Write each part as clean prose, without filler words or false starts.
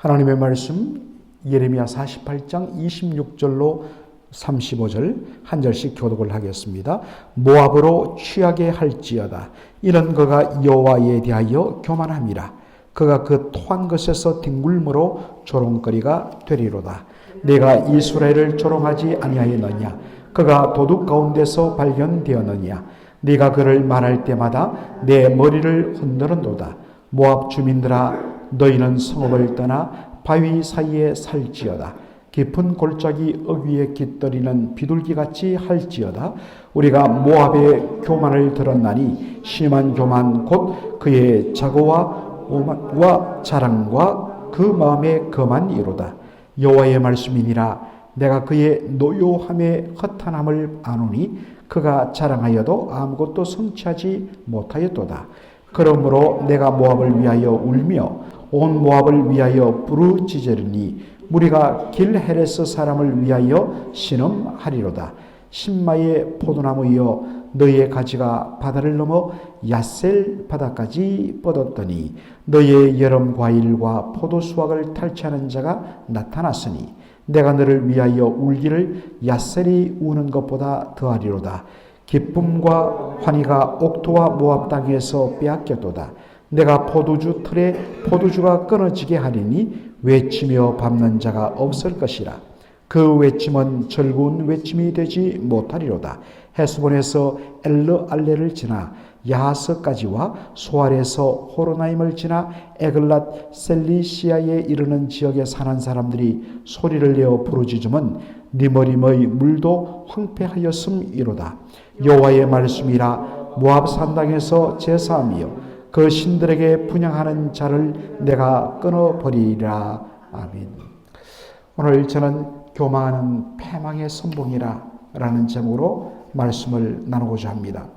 하나님의 말씀 예레미야 48장 26절로 35절 한 절씩 교독을 하겠습니다. 모압으로 취하게 할지어다. 이는 그가 여호와에 대하여 교만함이라. 그가 그 토한 것에서 뒹굴므로 조롱거리가 되리로다. 내가 이스라엘을 조롱하지 아니하였느냐? 그가 도둑 가운데서 발견되었느냐? 네가 그를 말할 때마다 내 머리를 흔들었도다. 모압 주민들아, 너희는 성읍을 떠나 바위 사이에 살지어다. 깊은 골짜기 어귀에 깃들이는 비둘기같이 할지어다. 우리가 모압의 교만을 들었나니 심한 교만 곧 그의 자고와 자랑과 그 마음의 거만 이로다. 여호와의 말씀이니라. 내가 그의 노요함의 허탄함을 아노니 그가 자랑하여도 아무것도 성취하지 못하였도다. 그러므로 내가 모압을 위하여 울며 온 모압을 위하여 부르짖으리니 무리가 길헤레스 사람을 위하여 신음하리로다. 신마의 포도나무여, 너희의 가지가 바다를 넘어 야셀 바다까지 뻗었더니 너희의 여름 과일과 포도 수확을 탈취하는 자가 나타났으니 내가 너를 위하여 울기를 야셀이 우는 것보다 더하리로다. 기쁨과 환희가 옥토와 모압 땅에서 빼앗겼도다. 내가 포도주 틀에 포도주가 끊어지게 하리니 외치며 밟는 자가 없을 것이라. 그 외침은 즐거운 외침이 되지 못하리로다. 헤스본에서 엘르알레를 지나 야하스까지와 소알에서 호로나임을 지나 에글랏 셀리시아에 이르는 지역에 사는 사람들이 소리를 내어 부르짖음은 니머림의 물도 황폐하였음이로다. 여호와의 말씀이라. 모압 산당에서 제사하며 그 신들에게 분향하는 자를 내가 끊어버리리라. 아멘. 오늘 저는 교만은 패망의 선봉이라 라는 제목으로 말씀을 나누고자 합니다.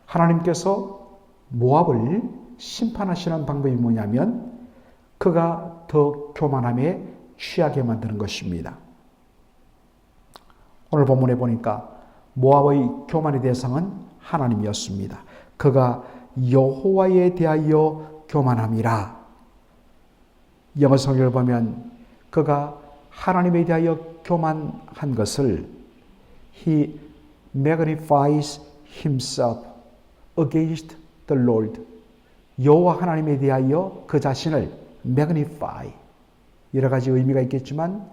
하나님께서 모압을 심판하시는 방법이 뭐냐면 그가 더 교만함에 취하게 만드는 것입니다. 오늘 본문에 보니까 모압의 교만의 대상은 하나님이었습니다. 그가 여호와에 대하여 교만함이라. 영어 성경을 보면 그가 하나님에 대하여 교만한 것을 He magnifies himself against the Lord. 여호와 하나님에 대하여 그 자신을 magnify, 여러 가지 의미가 있겠지만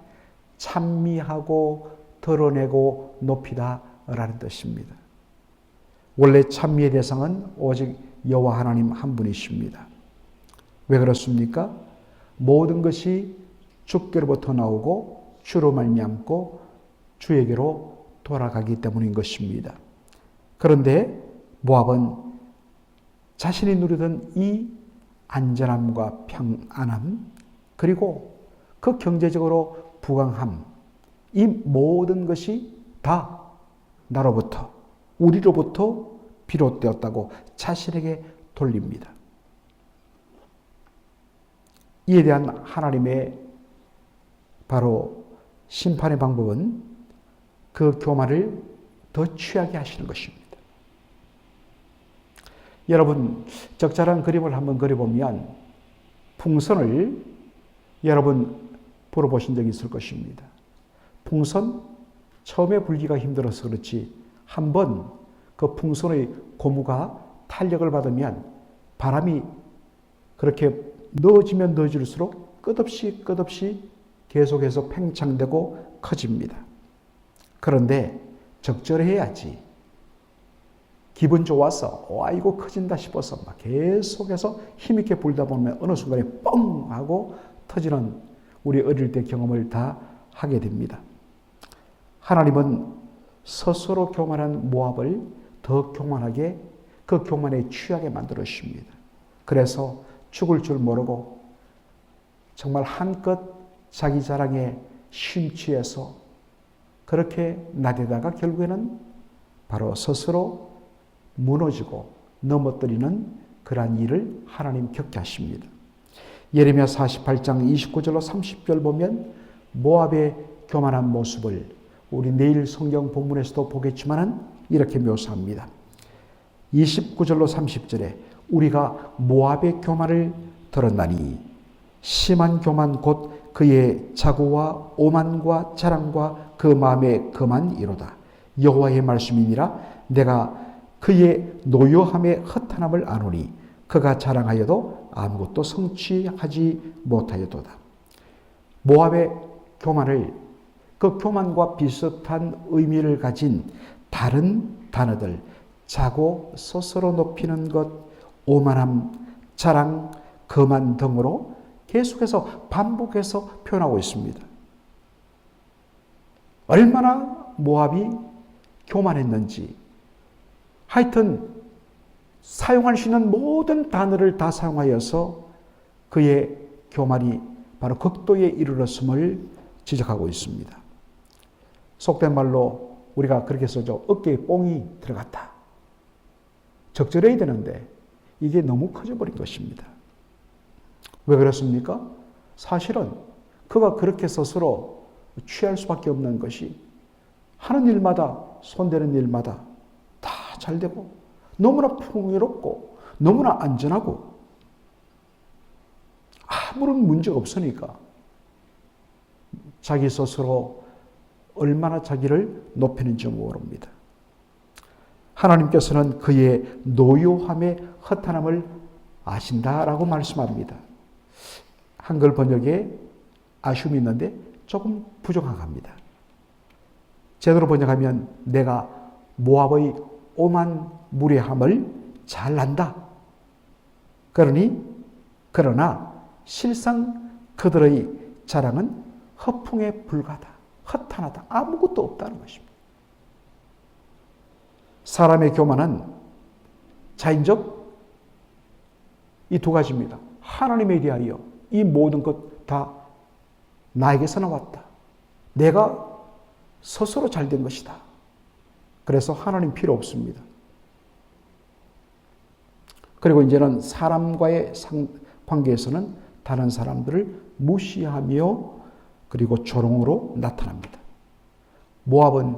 찬미하고 드러내고 높이다 라는 뜻입니다. 원래 찬미의 대상은 오직 여호와 하나님 한 분이십니다. 왜 그렇습니까? 모든 것이 주께로부터 나오고 주로 말미암고 주에게로 돌아가기 때문인 것입니다. 그런데 모압은 자신이 누리던 이 안전함과 평안함, 그리고 그 경제적으로 부강함, 이 모든 것이 다 나로부터, 우리로부터 비롯되었다고 자신에게 돌립니다. 이에 대한 하나님의 바로 심판의 방법은 그 교만을 더 취하게 하시는 것입니다. 여러분, 적절한 그림을 한번 그려보면 풍선을 여러분 불어보신 적이 있을 것입니다. 풍선 처음에 불기가 힘들어서 그렇지 한번 그 풍선의 고무가 탄력을 받으면 바람이 그렇게 넣어지면 넣어질수록 끝없이 계속해서 팽창되고 커집니다. 그런데 적절해야지. 기분 좋아서 이거 커진다 싶어서 막 계속해서 힘있게 불다 보면 어느 순간에 뻥 하고 터지는 우리 어릴 때 경험을 다 하게 됩니다. 하나님은 스스로 교만한 모압을 더 교만하게, 그 교만에 취하게 만들어 주십니다. 그래서 죽을 줄 모르고 정말 한껏 자기 자랑에 심취해서 그렇게 나대다가 결국에는 바로 스스로 무너지고 넘어뜨리는 그러한 일을 하나님 겪게 하십니다. 예레미야 48장 29절로 30절 보면 모압의 교만한 모습을 우리 내일 성경 본문에서도 보겠지만 이렇게 묘사합니다. 29절로 30절에 우리가 모압의 교만을 들었나니 심한 교만 곧 그의 자고와 오만과 자랑과 그 마음의 거만이로다. 여호와의 말씀이니라. 내가 그의 노여함의 허탄함을 아노니 그가 자랑하여도 아무것도 성취하지 못하여도다. 모압의 교만을, 그 교만과 비슷한 의미를 가진 다른 단어들, 자고 스스로 높이는 것, 오만함, 자랑, 거만 등으로 계속해서 반복해서 표현하고 있습니다. 얼마나 모압이 교만했는지, 하여튼 사용할 수 있는 모든 단어를 다 사용하여서 그의 교만이 바로 극도에 이르렀음을 지적하고 있습니다. 속된 말로 우리가 그렇게 써죠. 어깨에 뽕이 들어갔다. 적절해야 되는데 이게 너무 커져버린 것입니다. 왜 그렇습니까? 사실은 그가 그렇게 스스로 취할 수밖에 없는 것이 하는 일마다, 손대는 일마다 다 잘되고 너무나 풍요롭고 너무나 안전하고 아무런 문제가 없으니까 자기 스스로 얼마나 자기를 높이는지 모릅니다. 하나님께서는 그의 노요함의 허탄함을 아신다라고 말씀합니다. 한글 번역에 아쉬움이 있는데 조금 부족합니다. 제대로 번역하면 내가 모압의 오만 무례함을 잘 안다. 그러나 실상 그들의 자랑은 허풍에 불과하다. 허탄하다. 아무것도 없다는 것입니다. 사람의 교만은 자인적 이 두 가지입니다. 하나님에 대하여 이 모든 것 다 나에게서 나왔다. 내가 스스로 잘된 것이다. 그래서 하나님 필요 없습니다. 그리고 이제는 사람과의 관계에서는 다른 사람들을 무시하며 그리고 조롱으로 나타납니다. 모압은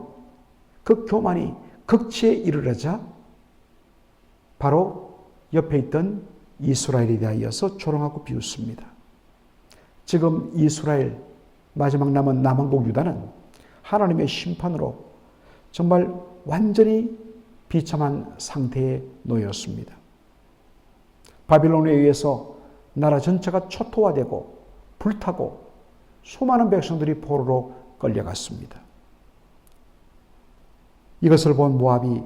그 교만이 극치에 이르러자 바로 옆에 있던 이스라엘에 대하여서 조롱하고 비웃습니다. 지금 이스라엘 마지막 남은 남왕국 유다는 하나님의 심판으로 정말 완전히 비참한 상태에 놓였습니다. 바빌론에 의해서 나라 전체가 초토화되고 불타고 수많은 백성들이 포로로 끌려갔습니다. 이것을 본 모압이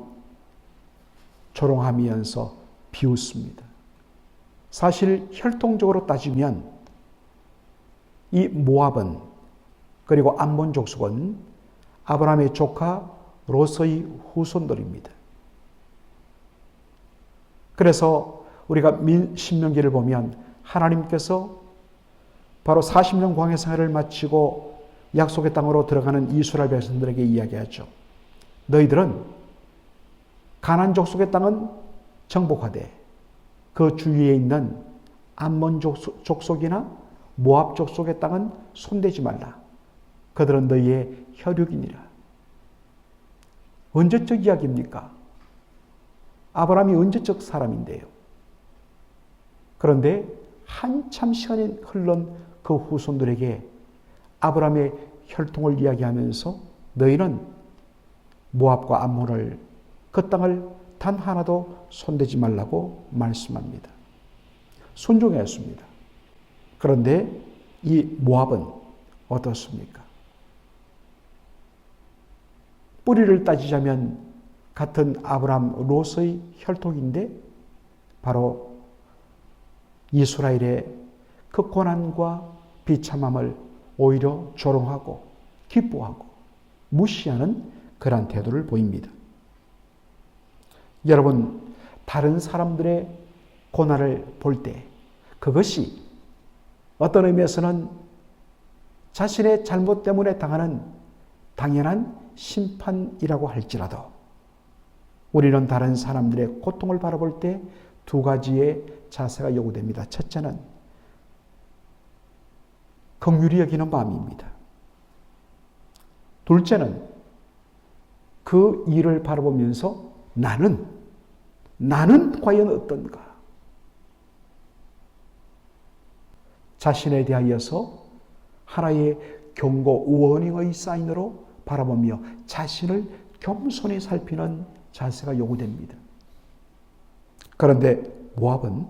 조롱하면서 비웃습니다. 사실 혈통적으로 따지면 이 모압은 그리고 암몬 족속은 아브라함의 조카 롯의 후손들입니다. 그래서 우리가 신명기를 보면 하나님께서 바로 40년 광야 생활을 마치고 약속의 땅으로 들어가는 이스라엘 백성들에게 이야기하죠. 너희들은 가나안 족속의 땅은 정복하되 그 주위에 있는 암몬 족속이나 모압 족속의 땅은 손대지 말라. 그들은 너희의 혈육이니라. 언제적 이야기입니까? 아브라함이 언제적 사람인데요. 그런데 한참 시간이 흘른 그 후손들에게 아브라함의 혈통을 이야기하면서 너희는 모압과 암몬을 그 땅을 단 하나도 손대지 말라고 말씀합니다. 순종했습니다. 그런데 이 모압은 어떻습니까? 뿌리를 따지자면 같은 아브라함 롯의 혈통인데 바로 이스라엘의 그 고난과 비참함을 오히려 조롱하고 기뻐하고 무시하는 그러한 태도를 보입니다. 여러분, 다른 사람들의 고난을 볼 때 그것이 어떤 의미에서는 자신의 잘못 때문에 당하는 당연한 심판이라고 할지라도 우리는 다른 사람들의 고통을 바라볼 때 두 가지의 자세가 요구됩니다. 첫째는 긍휼히 여기는 마음입니다. 둘째는 그 일을 바라보면서 나는 과연 어떤가? 자신에 대하여서 하나의 경고 워닝의 사인으로 바라보며 자신을 겸손히 살피는 자세가 요구됩니다. 그런데 모압은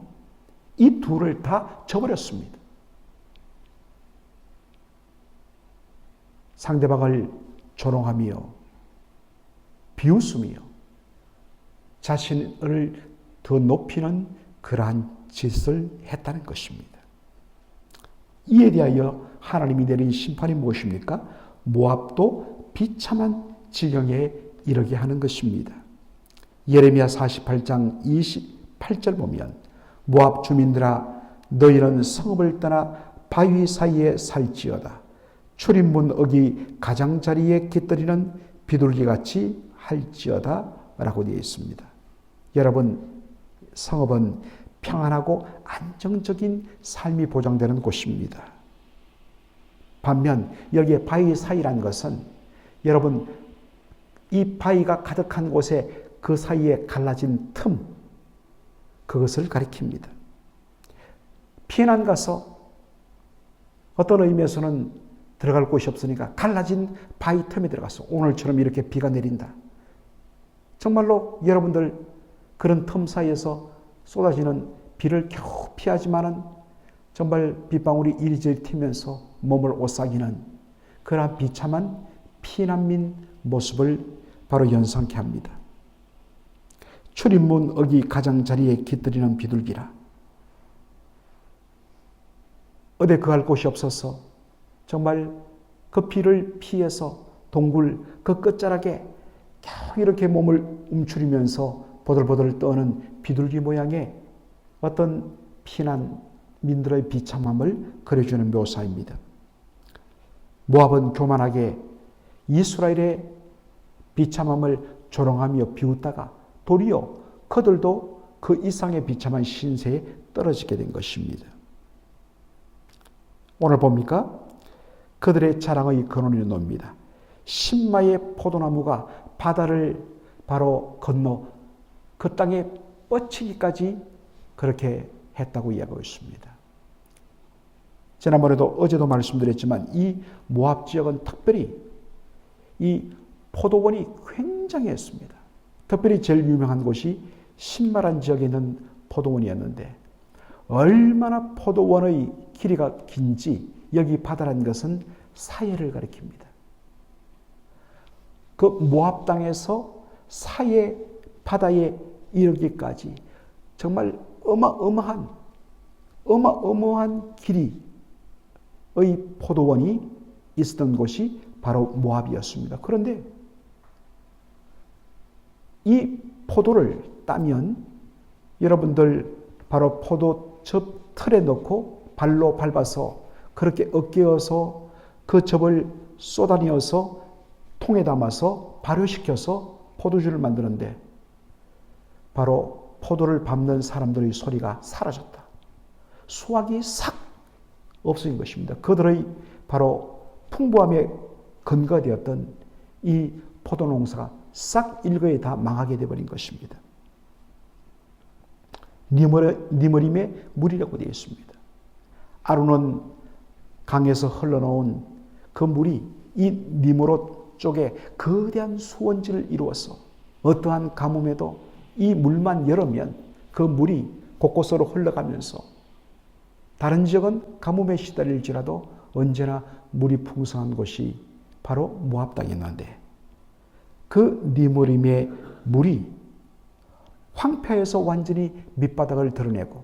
이 둘을 다 저버렸습니다. 상대방을 조롱하며 비웃으며 자신을 더 높이는 그러한 짓을 했다는 것입니다. 이에 대하여 하나님이 내린 심판이 무엇입니까? 모압도 비참한 지경에 이르게 하는 것입니다. 예레미야 48장 28절 보면 모압 주민들아 너희는 성읍을 떠나 바위 사이에 살지어다. 출입문 어기 가장자리에 깃들이는 비둘기같이 할지어다 라고 되어 있습니다. 여러분, 성읍은 평안하고 안정적인 삶이 보장되는 곳입니다. 반면 여기에 바위 사이라는 것은 여러분 이 바위가 가득한 곳에 그 사이에 갈라진 틈, 그것을 가리킵니다. 피난 가서 어떤 의미에서는 들어갈 곳이 없으니까 갈라진 바위 틈에 들어가서 오늘처럼 이렇게 비가 내린다. 정말로 여러분들 그런 틈 사이에서 쏟아지는 비를 겨우 피하지만은 정말 빗방울이 이리저리 튀면서 몸을 오싹이는 그러한 비참한 피난민 모습을 바로 연상케 합니다. 출입문 어기 가장자리에 깃들이는 비둘기라. 어디 그할 곳이 없어서 정말 그 비를 피해서 동굴 그 끝자락에 겨우 이렇게 몸을 움츠리면서 보들보들 떠는 비둘기 모양의 어떤 피난민들의 비참함을 그려주는 묘사입니다. 모압은 교만하게 이스라엘의 비참함을 조롱하며 비웃다가 도리어 그들도 그 이상의 비참한 신세에 떨어지게 된 것입니다. 오늘 봅니까? 그들의 자랑의 근원이 놉니다. 신마의 포도나무가 바다를 바로 건너 그 땅에 뻗치기까지 그렇게 했다고 이야기하고 있습니다. 지난번에도 어제도 말씀드렸지만 이 모압 지역은 특별히 이 포도원이 굉장했습니다. 특별히 제일 유명한 곳이 신마란 지역에 있는 포도원이었는데 얼마나 포도원의 길이가 긴지 여기 바다라는 것은 사해를 가리킵니다. 그 모압 땅에서 사해 바다에 이르기까지 정말 어마어마한 길이의 포도원이 있었던 곳이 바로 모압이었습니다. 그런데 이 포도를 따면 여러분들 바로 포도 즙 틀에 넣고 발로 밟아서 그렇게 으깨어서 그 즙을 쏟아내어서 통에 담아서 발효시켜서 포도주를 만드는데 바로 포도를 밟는 사람들의 소리가 사라졌다. 수확이 싹 없어진 것입니다. 그들의 바로 풍부함의 근거가 되었던 이 포도 농사가 싹 일거에 다 망하게 되어버린 것입니다. 니머림의 물이라고 되어 있습니다. 아론은 강에서 흘러나온 그 물이 이 니므롯 쪽에 거대한 수원지를 이루어서 어떠한 가뭄에도 이 물만 열으면 그 물이 곳곳으로 흘러가면서 다른 지역은 가뭄에 시달릴지라도 언제나 물이 풍성한 곳이 바로 모압 땅이었는데 그 니므림의 물이 황폐해서 완전히 밑바닥을 드러내고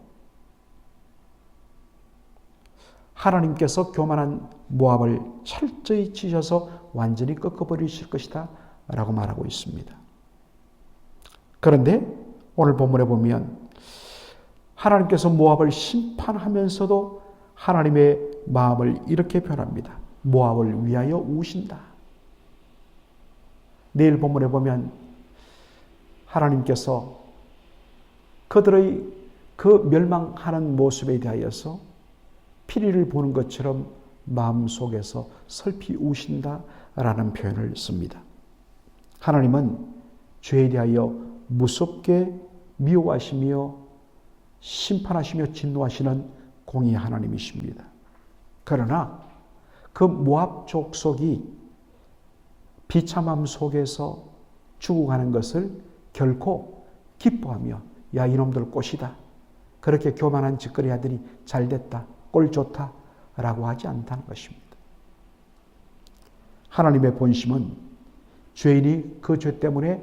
하나님께서 교만한 모압을 철저히 치셔서 완전히 꺾어버리실 것이다 라고 말하고 있습니다. 그런데 오늘 본문에 보면 하나님께서 모압을 심판하면서도 하나님의 마음을 이렇게 표현합니다. 모압을 위하여 우신다. 내일 본문에 보면 하나님께서 그들의 그 멸망하는 모습에 대하여서 피리를 보는 것처럼 마음속에서 슬피 우신다라는 표현을 씁니다. 하나님은 죄에 대하여 무섭게 미워하시며 심판하시며 진노하시는 공의 하나님이십니다. 그러나 그 모압 족속이 비참함 속에서 죽어가는 것을 결코 기뻐하며 야 이놈들 꽃이다. 그렇게 교만한 짓거리 하더니 잘됐다. 꼴 좋다. 라고 하지 않다는 것입니다. 하나님의 본심은 죄인이 그 죄 때문에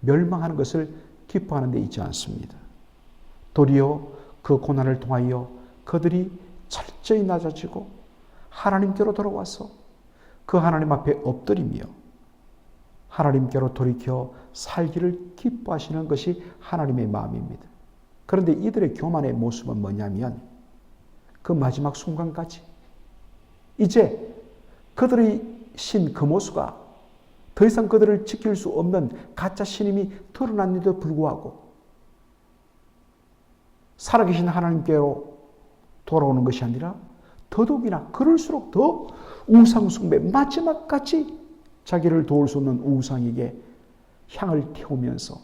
멸망하는 것을 기뻐하는 데 있지 않습니다. 도리어 그 고난을 통하여 그들이 철저히 낮아지고 하나님께로 돌아와서 그 하나님 앞에 엎드리며 하나님께로 돌이켜 살기를 기뻐하시는 것이 하나님의 마음입니다. 그런데 이들의 교만의 모습은 뭐냐면 그 마지막 순간까지 이제 그들의 신 금오수가 더 이상 그들을 지킬 수 없는 가짜 신임이 드러났는데도 불구하고 살아계신 하나님께로 돌아오는 것이 아니라 더더욱이나 그럴수록 더 우상숭배 마지막까지 자기를 도울 수 없는 우상에게 향을 태우면서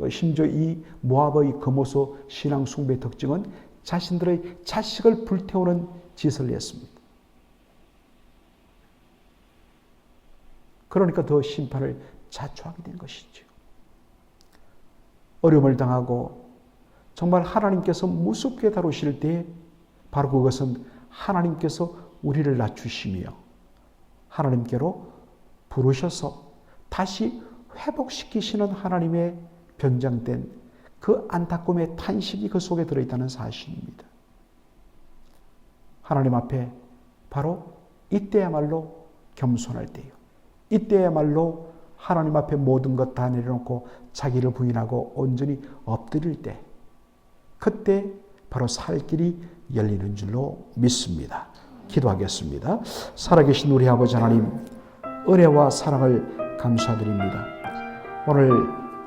심지어 이 모압의 금오수 신앙숭배의 특징은 자신들의 자식을 불태우는 짓을 했습니다. 그러니까 더 심판을 자초하게 된 것이죠. 어려움을 당하고 정말 하나님께서 무섭게 다루실 때 바로 그것은 하나님께서 우리를 낮추시며 하나님께로 부르셔서 다시 회복시키시는 하나님의 변장된 그 안타까움의 탄식이 그 속에 들어있다는 사실입니다. 하나님 앞에 바로 이때야말로 겸손할 때요. 이때야말로 하나님 앞에 모든 것 다 내려놓고 자기를 부인하고 온전히 엎드릴 때 그때 바로 살 길이 열리는 줄로 믿습니다. 기도하겠습니다. 살아계신 우리 아버지 하나님 은혜와 사랑을 감사드립니다. 오늘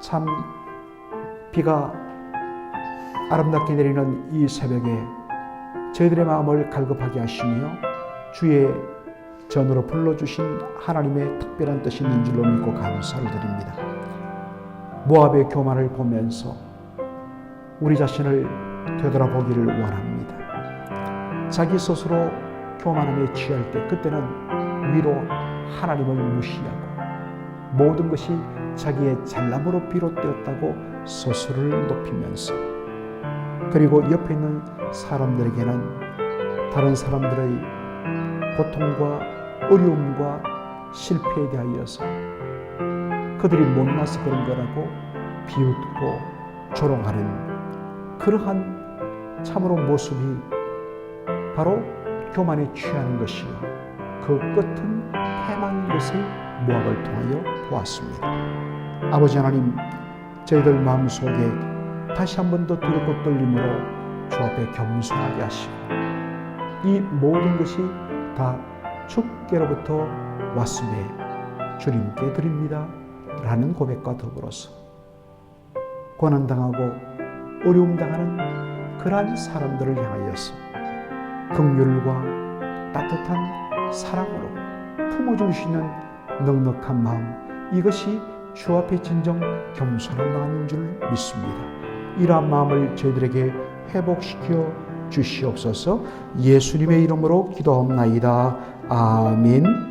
참 비가 아름답게 내리는 이 새벽에 저희들의 마음을 갈급하게 하시며 주의 전으로 불러주신 하나님의 특별한 뜻이 있는 줄로 믿고 감사를 드립니다. 모압의 교만을 보면서 우리 자신을 되돌아보기를 원합니다. 자기 스스로 교만함에 취할 때 그때는 위로 하나님을 무시하고 모든 것이 자기의 잘남으로 비롯되었다고 스스로를 높이면서 그리고 옆에 있는 사람들에게는 다른 사람들의 고통과 어려움과 실패에 대하여서 그들이 못나서 그런 거라고 비웃고 조롱하는 그러한 참으로 모습이 바로 교만에 취하는 것이요 그 끝은 패망인 것을 모압을 통하여 보았습니다. 아버지 하나님 저희들 마음속에 다시 한 번 더 두렵고 떨림으로 주 앞에 겸손하게 하시고 이 모든 것이 다 주께로부터 왔음에 주님께 드립니다 라는 고백과 더불어서 고난당하고 어려움당하는 그러한 사람들을 향하여서 긍휼과 따뜻한 사랑으로 품어줄 수 있는 넉넉한 마음 이것이 주 앞에 진정 겸손한 마음인 줄 믿습니다. 이러한 마음을 저희들에게 회복시켜 주시옵소서. 예수님의 이름으로 기도합나이다. 아멘.